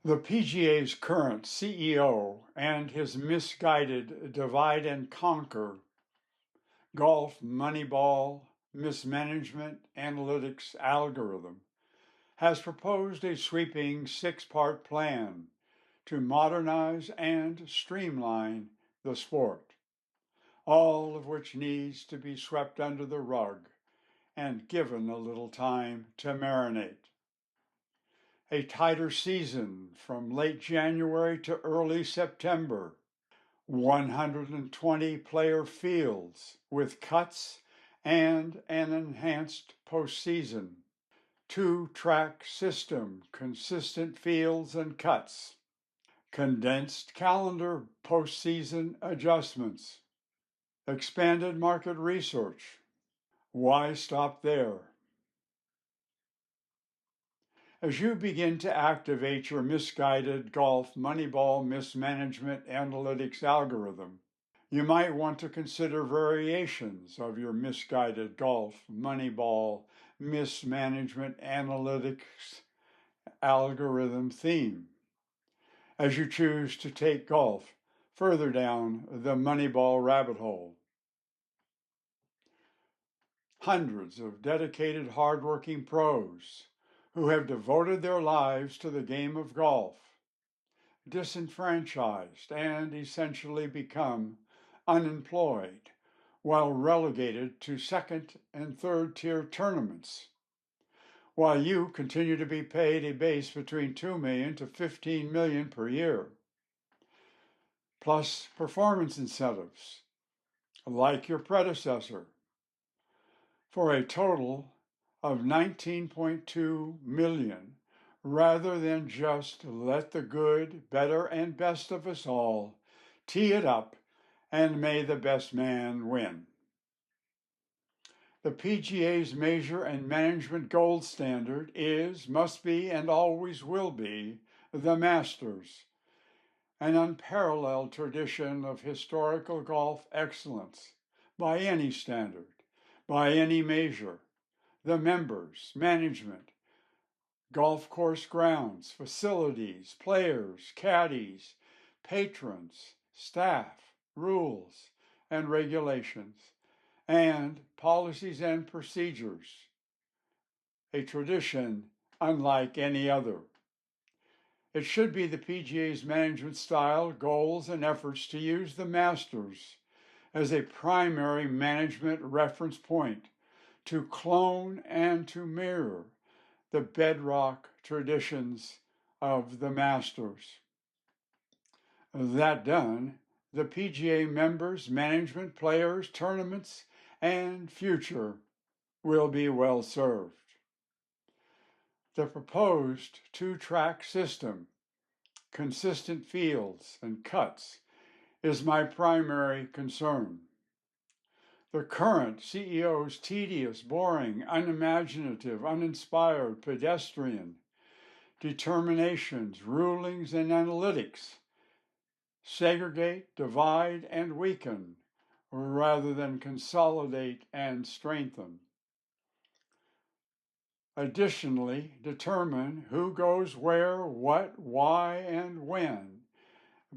The PGA's current CEO and his misguided divide and conquer golf Moneyball mismanagement analytics algorithm has proposed a sweeping six-part plan to modernize and streamline the sport, all of which needs to be swept under the rug and given a little time to marinate. A tighter season from late January to early September, 120 player fields with cuts and an enhanced postseason, two-track system, consistent fields and cuts, condensed calendar postseason adjustments, expanded market research. Why stop there? As you begin to activate your misguided golf Moneyball mismanagement analytics algorithm, you might want to consider variations of your misguided golf Moneyball mismanagement analytics algorithm theme as you choose to take golf further down the Moneyball rabbit hole. Hundreds of dedicated, hardworking pros who have devoted their lives to the game of golf, disenfranchised and essentially become unemployed while relegated to second and third tier tournaments, while you continue to be paid a base between $2 million to $15 million per year, plus performance incentives, like your predecessor, for a total of $19.2 million, rather than just let the good, better, and best of us all tee it up and may the best man win. The PGA's measure and management gold standard is, must be, and always will be the Masters, an unparalleled tradition of historical golf excellence by any standard, by any measure. The members, management, golf course grounds, facilities, players, caddies, patrons, staff, rules and regulations, and policies and procedures, a tradition unlike any other. It should be the PGA's management style, goals, and efforts to use the Masters as a primary management reference point to clone and to mirror the bedrock traditions of the Masters. That done, the PGA members, management, players, tournaments, and future will be well served. The proposed two-track system, consistent fields and cuts, is my primary concern. The current CEO's tedious, boring, unimaginative, uninspired, pedestrian determinations, rulings, and analytics segregate, divide, and weaken rather than consolidate and strengthen. Additionally, determine who goes where, what, why, and when,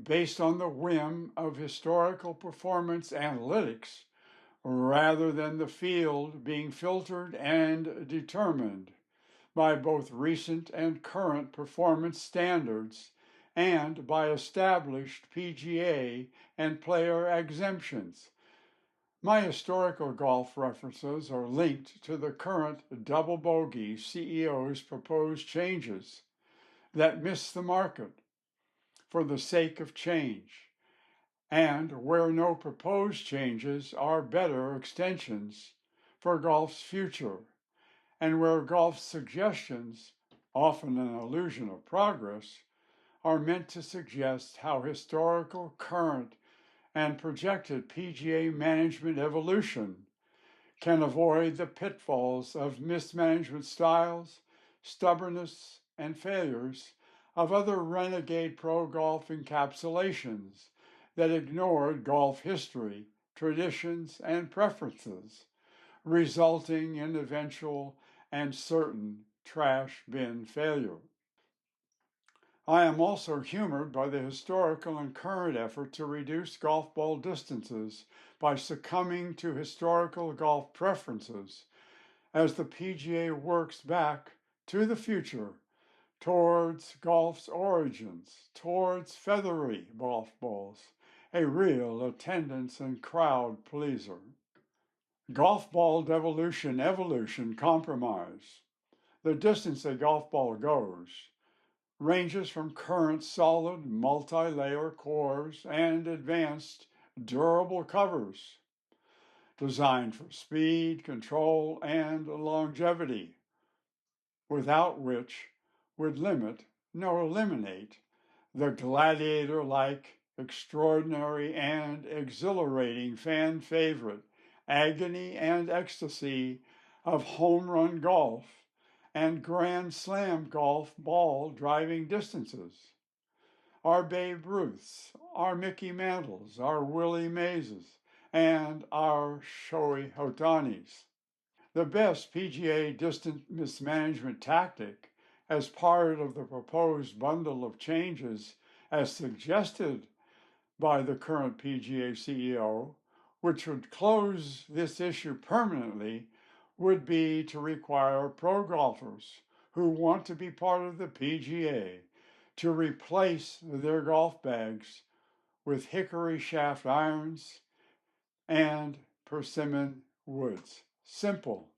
based on the whim of historical performance analytics, rather than the field being filtered and determined by both recent and current performance standards and by established PGA and player exemptions. My historical golf references are linked to the current double bogey CEO's proposed changes that miss the market for the sake of change, and where no proposed changes are better extensions for golf's future, and where golf's suggestions, often an illusion of progress, are meant to suggest how historical, current, and projected PGA management evolution can avoid the pitfalls of mismanagement styles, stubbornness, and failures of other renegade pro golf encapsulations that ignored golf history, traditions, and preferences, resulting in eventual and certain trash bin failure. I am also humored by the historical and current effort to reduce golf ball distances by succumbing to historical golf preferences as the PGA works back to the future towards golf's origins, towards feathery golf balls, a real attendance and crowd pleaser. Golf ball evolution compromise. The distance a golf ball goes ranges from current solid multi-layer cores and advanced durable covers designed for speed, control, and longevity, without which would limit, no eliminate, the gladiator-like, extraordinary, and exhilarating fan favorite agony and ecstasy of home run golf and Grand Slam golf ball driving distances. Our Babe Ruths, our Mickey Mantles, our Willie Mazes, and our Shohei Otanis. The best PGA distance mismanagement tactic, as part of the proposed bundle of changes as suggested by the current PGA CEO, which would close this issue permanently, would be to require pro golfers who want to be part of the PGA to replace their golf bags with hickory shaft irons and persimmon woods. Simple.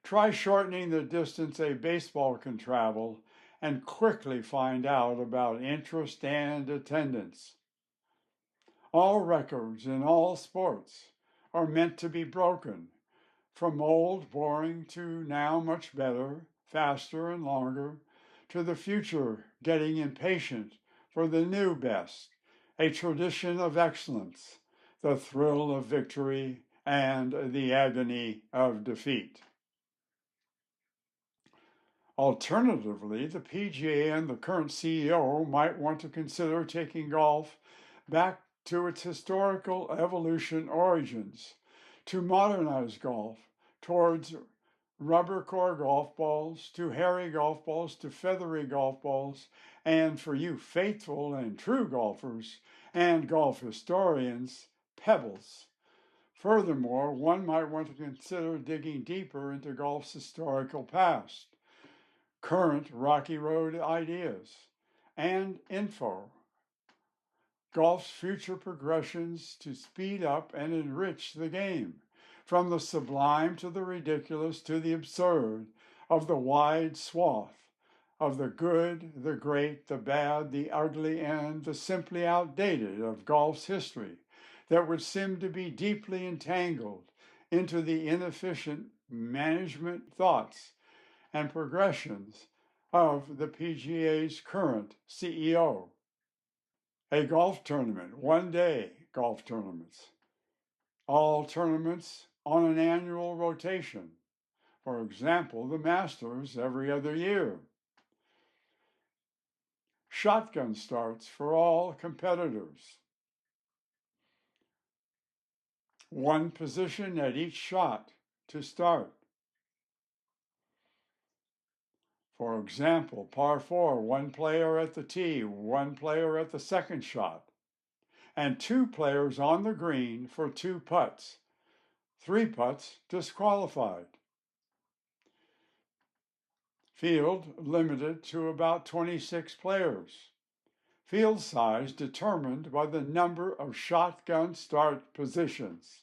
Try shortening the distance a baseball can travel and quickly find out about interest and attendance. All records in all sports are meant to be broken, from old, boring to now much better, faster, and longer, to the future getting impatient for the new best, a tradition of excellence, the thrill of victory, and the agony of defeat. Alternatively, the PGA and the current CEO might want to consider taking golf back to its historical evolution origins, to modernize golf towards rubber core golf balls, to hairy golf balls, to feathery golf balls, and for you faithful and true golfers and golf historians, pebbles. Furthermore, one might want to consider digging deeper into golf's historical past, current Rocky Road ideas, and info, golf's future progressions to speed up and enrich the game, from the sublime to the ridiculous to the absurd, of the wide swath, of the good, the great, the bad, the ugly, and the simply outdated of golf's history that would seem to be deeply entangled into the inefficient management thoughts and progressions of the PGA's current CEO. A golf tournament, one-day golf tournaments. All tournaments on an annual rotation. For example, the Masters every other year. Shotgun starts for all competitors. One position at each shot to start. For example, par 4, one player at the tee, one player at the second shot, and two players on the green for two putts. 3 putts disqualified. Field limited to about 26 players. Field size determined by the number of shotgun start positions.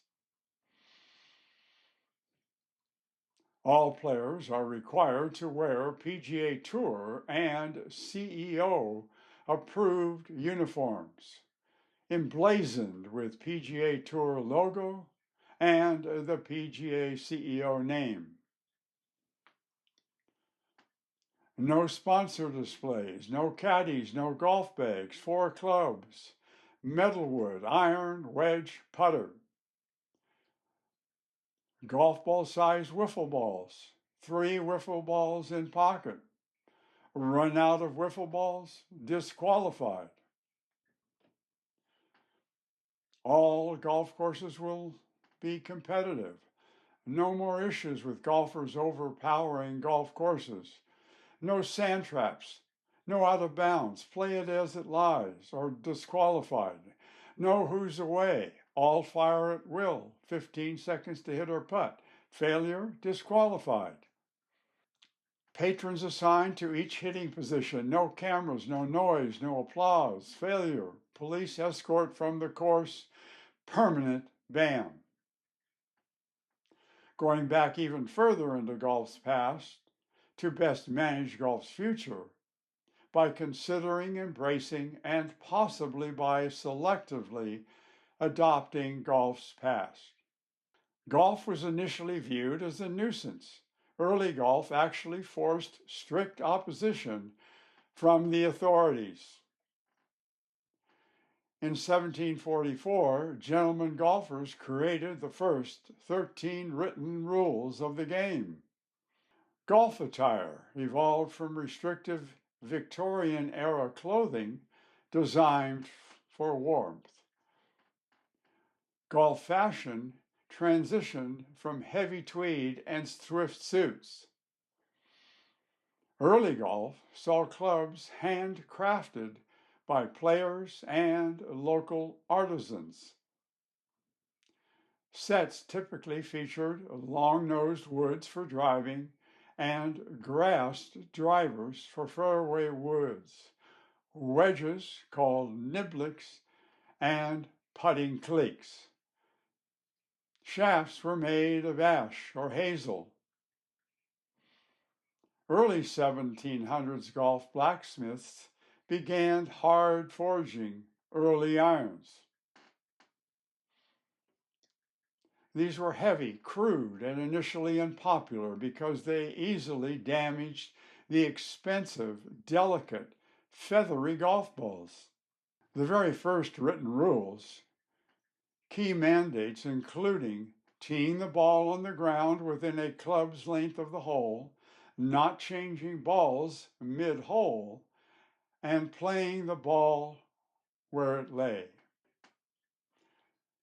All players are required to wear PGA Tour and CEO approved uniforms, emblazoned with PGA Tour logo and the PGA CEO name. No sponsor displays, no caddies, no golf bags, 4 clubs, metalwood, iron, wedge, putter. Golf ball size wiffle balls, 3 wiffle balls in pocket. Run out of wiffle balls, disqualified. All golf courses will be competitive. No more issues with golfers overpowering golf courses. No sand traps, No out of bounds, play it as it lies, or disqualified. No who's away, all fire at will, 15 seconds to hit or putt. Failure, disqualified. Patrons assigned to each hitting position, no cameras, no noise, no applause. Failure, police escort from the course, permanent ban. Going back even further into golf's past, to best manage golf's future, by considering, embracing, and possibly by selectively adopting golf's past. Golf was initially viewed as a nuisance. Early golf actually forced strict opposition from the authorities. In 1744, gentlemen golfers created the first 13 written rules of the game. Golf attire evolved from restrictive Victorian-era clothing designed for warmth. Golf fashion transitioned from heavy tweed and thrift suits. Early golf saw clubs handcrafted by players and local artisans. Sets typically featured long-nosed woods for driving and grassed drivers for fairway woods, wedges called niblicks, and putting cleeks. Shafts were made of ash or hazel. Early 1700s golf blacksmiths began hard forging early irons. These were heavy, crude, and initially unpopular because they easily damaged the expensive, delicate, feathery golf balls. The very first written rules, key mandates including teeing the ball on the ground within a club's length of the hole, not changing balls mid-hole, and playing the ball where it lay.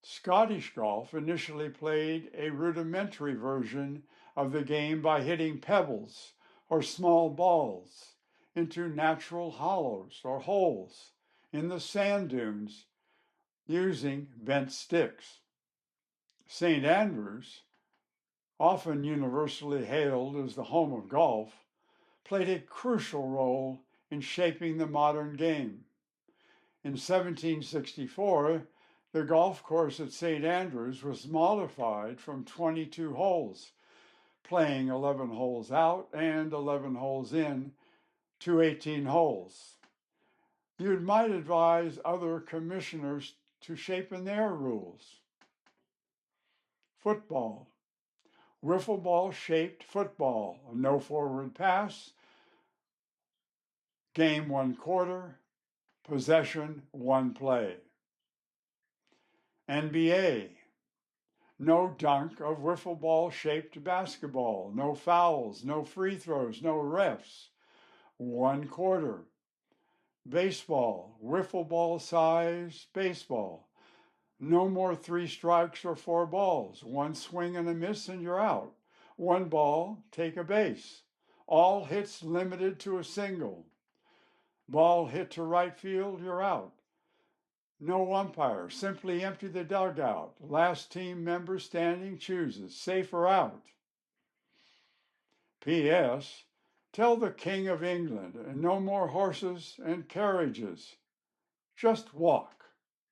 Scottish golf initially played a rudimentary version of the game by hitting pebbles or small balls into natural hollows or holes in the sand dunes using bent sticks. St. Andrews, often universally hailed as the home of golf, played a crucial role in shaping the modern game. In 1764, the golf course at St. Andrews was modified from 22 holes, playing 11 holes out and 11 holes in, to 18 holes. You might advise other commissioners to shape in their rules. Football. Wiffle ball shaped football, no forward pass, game 1/4, possession 1 play. NBA. No dunk of wiffle ball shaped basketball, no fouls, no free throws, no refs. 1/4. Baseball, wiffle ball size baseball. No more 3 strikes or 4 balls. 1 swing and a miss and you're out. 1 ball, take a base. All hits limited to a single. Ball hit to right field, you're out. No umpire, simply empty the dugout. Last team member standing chooses, safe or out. P.S. Tell the King of England, no more horses and carriages. Just walk.